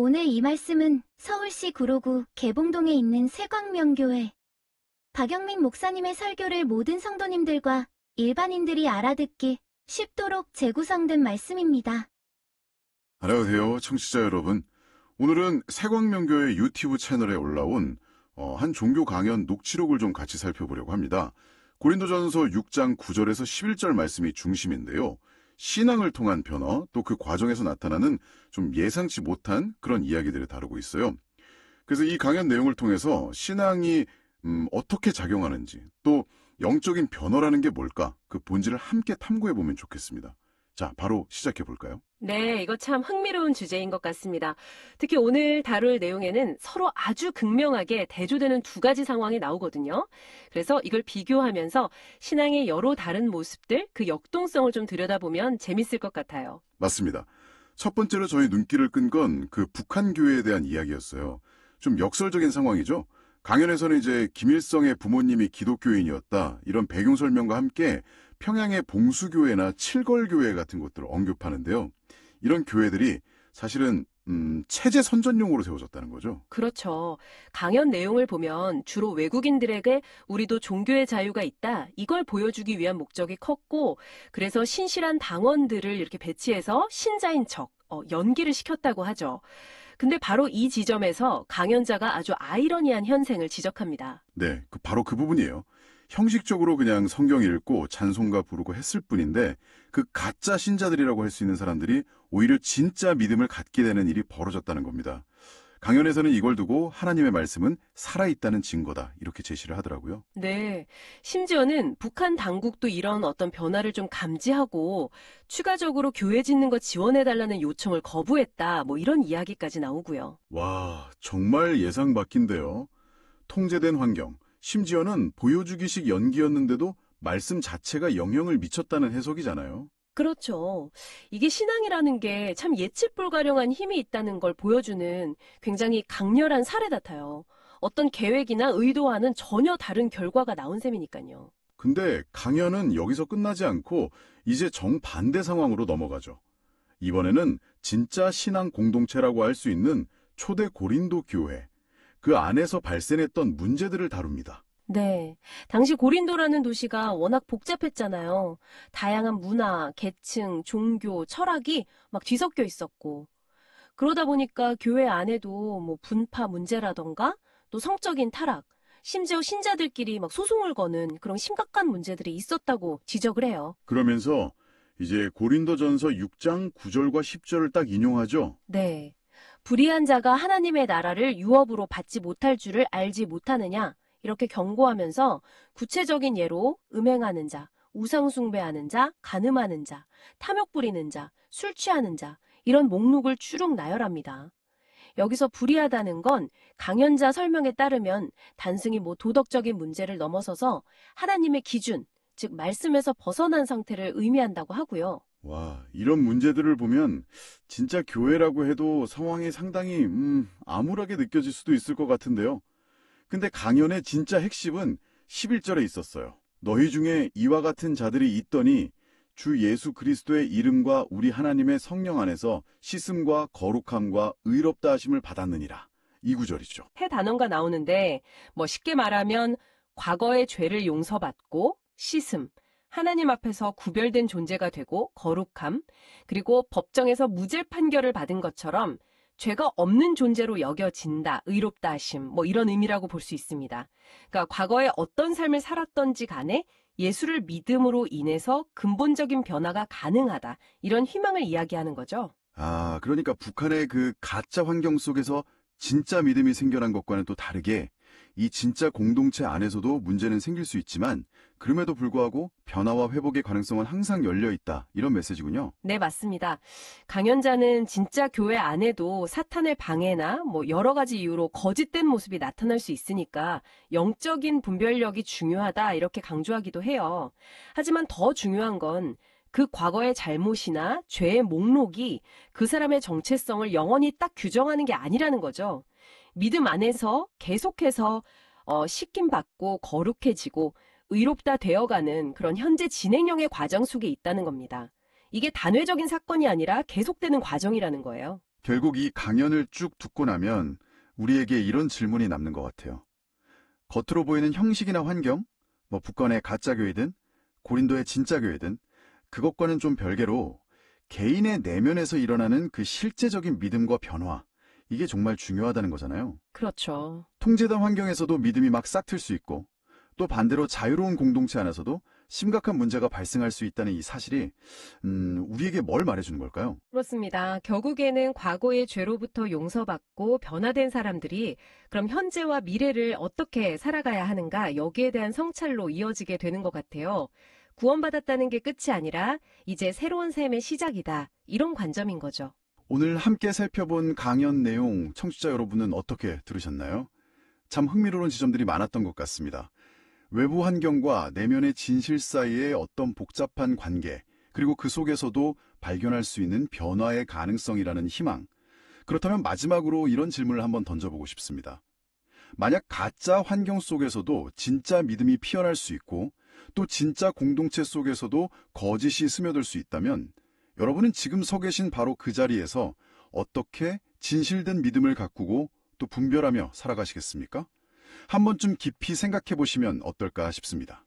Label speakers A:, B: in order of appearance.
A: 오늘 이 말씀은 서울시 구로구 개봉동에 있는 새광명교회 박영민 목사님의 설교를 모든 성도님들과 일반인들이 알아듣기 쉽도록 재구성된 말씀입니다.
B: 안녕하세요, 청취자 여러분. 오늘은 새광명교회 유튜브 채널에 올라온 한 종교 강연 녹취록을 좀 같이 살펴보려고 합니다. 고린도전서 6장 9절에서 11절 말씀이 중심인데요. 신앙을 통한 변화, 또 그 과정에서 나타나는 좀 예상치 못한 그런 이야기들을 다루고 있어요. 그래서 이 강연 내용을 통해서 신앙이 어떻게 작용하는지, 또 영적인 변화라는 게 뭘까, 그 본질을 함께 탐구해보면 좋겠습니다. 자, 바로 시작해볼까요?
C: 네, 이거 참 흥미로운 주제인 것 같습니다. 특히 오늘 다룰 내용에는 서로 아주 극명하게 대조되는 두 가지 상황이 나오거든요. 그래서 이걸 비교하면서 신앙의 여러 다른 모습들, 그 역동성을 좀 들여다보면 재밌을 것 같아요.
B: 맞습니다. 첫 번째로 저희 눈길을 끈 건 그 북한 교회에 대한 이야기였어요. 좀 역설적인 상황이죠. 강연에서는 이제 김일성의 부모님이 기독교인이었다, 이런 배경 설명과 함께 평양의 봉수교회나 칠걸교회 같은 곳들을 언급하는데요. 이런 교회들이 사실은 체제 선전용으로 세워졌다는 거죠.
C: 그렇죠. 강연 내용을 보면 주로 외국인들에게 우리도 종교의 자유가 있다, 이걸 보여주기 위한 목적이 컸고, 그래서 신실한 당원들을 이렇게 배치해서 신자인 척, 연기를 시켰다고 하죠. 근데 바로 이 지점에서 강연자가 아주 아이러니한 현상을 지적합니다.
B: 네, 바로 그 부분이에요. 형식적으로 그냥 성경 읽고 찬송가 부르고 했을 뿐인데 그 가짜 신자들이라고 할 수 있는 사람들이 오히려 진짜 믿음을 갖게 되는 일이 벌어졌다는 겁니다. 강연에서는 이걸 두고 하나님의 말씀은 살아있다는 증거다, 이렇게 제시를 하더라고요.
C: 네, 심지어는 북한 당국도 이런 어떤 변화를 좀 감지하고 추가적으로 교회 짓는 거 지원해달라는 요청을 거부했다, 뭐 이런 이야기까지 나오고요.
B: 와, 정말 예상 밖인데요. 통제된 환경, 심지어는 보여주기식 연기였는데도 말씀 자체가 영향을 미쳤다는 해석이잖아요.
C: 그렇죠. 이게 신앙이라는 게 참 예측 불가능한 힘이 있다는 걸 보여주는 굉장히 강렬한 사례 같아요. 어떤 계획이나 의도와는 전혀 다른 결과가 나온 셈이니까요.
B: 근데 강연은 여기서 끝나지 않고 이제 정반대 상황으로 넘어가죠. 이번에는 진짜 신앙 공동체라고 할 수 있는 초대 고린도 교회, 그 안에서 발생했던 문제들을 다룹니다.
C: 네. 당시 고린도라는 도시가 워낙 복잡했잖아요. 다양한 문화, 계층, 종교, 철학이 막 뒤섞여 있었고. 그러다 보니까 교회 안에도 뭐 분파 문제라던가 또 성적인 타락, 심지어 신자들끼리 막 소송을 거는 그런 심각한 문제들이 있었다고 지적을 해요.
B: 그러면서 이제 고린도전서 6장 9절과 10절을 딱 인용하죠.
C: 네. 불의한 자가 하나님의 나라를 유업으로 받지 못할 줄을 알지 못하느냐, 이렇게 경고하면서 구체적인 예로 음행하는 자, 우상숭배하는 자, 간음하는 자, 탐욕 부리는 자, 술 취하는 자, 이런 목록을 추룩 나열합니다. 여기서 불의하다는 건 강연자 설명에 따르면 단순히 뭐 도덕적인 문제를 넘어서서 하나님의 기준, 즉 말씀에서 벗어난 상태를 의미한다고 하고요.
B: 와, 이런 문제들을 보면 진짜 교회라고 해도 상황이 상당히 암울하게 느껴질 수도 있을 것 같은데요. 근데 강연의 진짜 핵심은 11절에 있었어요. 너희 중에 이와 같은 자들이 있더니 주 예수 그리스도의 이름과 우리 하나님의 성령 안에서 씻음과 거룩함과 의롭다 하심을 받았느니라. 이 구절이죠.
C: 세 단어가 나오는데 뭐 쉽게 말하면 과거의 죄를 용서받고 씻음, 하나님 앞에서 구별된 존재가 되고 거룩함, 그리고 법정에서 무죄 판결을 받은 것처럼 죄가 없는 존재로 여겨진다, 의롭다 하심, 뭐 이런 의미라고 볼 수 있습니다. 그러니까 과거에 어떤 삶을 살았던지 간에 예수를 믿음으로 인해서 근본적인 변화가 가능하다, 이런 희망을 이야기하는 거죠.
B: 아, 그러니까 북한의 그 가짜 환경 속에서 진짜 믿음이 생겨난 것과는 또 다르게 이 진짜 공동체 안에서도 문제는 생길 수 있지만 그럼에도 불구하고 변화와 회복의 가능성은 항상 열려 있다, 이런 메시지군요.
C: 네, 맞습니다. 강연자는 진짜 교회 안에도 사탄의 방해나 뭐 여러 가지 이유로 거짓된 모습이 나타날 수 있으니까 영적인 분별력이 중요하다, 이렇게 강조하기도 해요. 하지만 더 중요한 건 그 과거의 잘못이나 죄의 목록이 그 사람의 정체성을 영원히 딱 규정하는 게 아니라는 거죠. 믿음 안에서 계속해서 씻김받고 거룩해지고 의롭다 되어가는 그런 현재 진행형의 과정 속에 있다는 겁니다. 이게 단회적인 사건이 아니라 계속되는 과정이라는 거예요.
B: 결국 이 강연을 쭉 듣고 나면 우리에게 이런 질문이 남는 것 같아요. 겉으로 보이는 형식이나 환경, 북한의 가짜 교회든 고린도의 진짜 교회든 그것과는 좀 별개로 개인의 내면에서 일어나는 그 실제적인 믿음과 변화, 이게 정말 중요하다는 거잖아요.
C: 그렇죠.
B: 통제된 환경에서도 믿음이 막 싹틀 수 있고 또 반대로 자유로운 공동체 안에서도 심각한 문제가 발생할 수 있다는 이 사실이 우리에게 뭘 말해주는 걸까요?
C: 그렇습니다. 결국에는 과거의 죄로부터 용서받고 변화된 사람들이 그럼 현재와 미래를 어떻게 살아가야 하는가, 여기에 대한 성찰로 이어지게 되는 것 같아요. 구원받았다는 게 끝이 아니라 이제 새로운 삶의 시작이다. 이런 관점인 거죠.
B: 오늘 함께 살펴본 강연 내용 청취자 여러분은 어떻게 들으셨나요? 참 흥미로운 지점들이 많았던 것 같습니다. 외부 환경과 내면의 진실 사이의 어떤 복잡한 관계, 그리고 그 속에서도 발견할 수 있는 변화의 가능성이라는 희망. 그렇다면 마지막으로 이런 질문을 한번 던져보고 싶습니다. 만약 가짜 환경 속에서도 진짜 믿음이 피어날 수 있고 또 진짜 공동체 속에서도 거짓이 스며들 수 있다면 여러분은 지금 서 계신 바로 그 자리에서 어떻게 진실된 믿음을 가꾸고 또 분별하며 살아가시겠습니까? 한 번쯤 깊이 생각해 보시면 어떨까 싶습니다.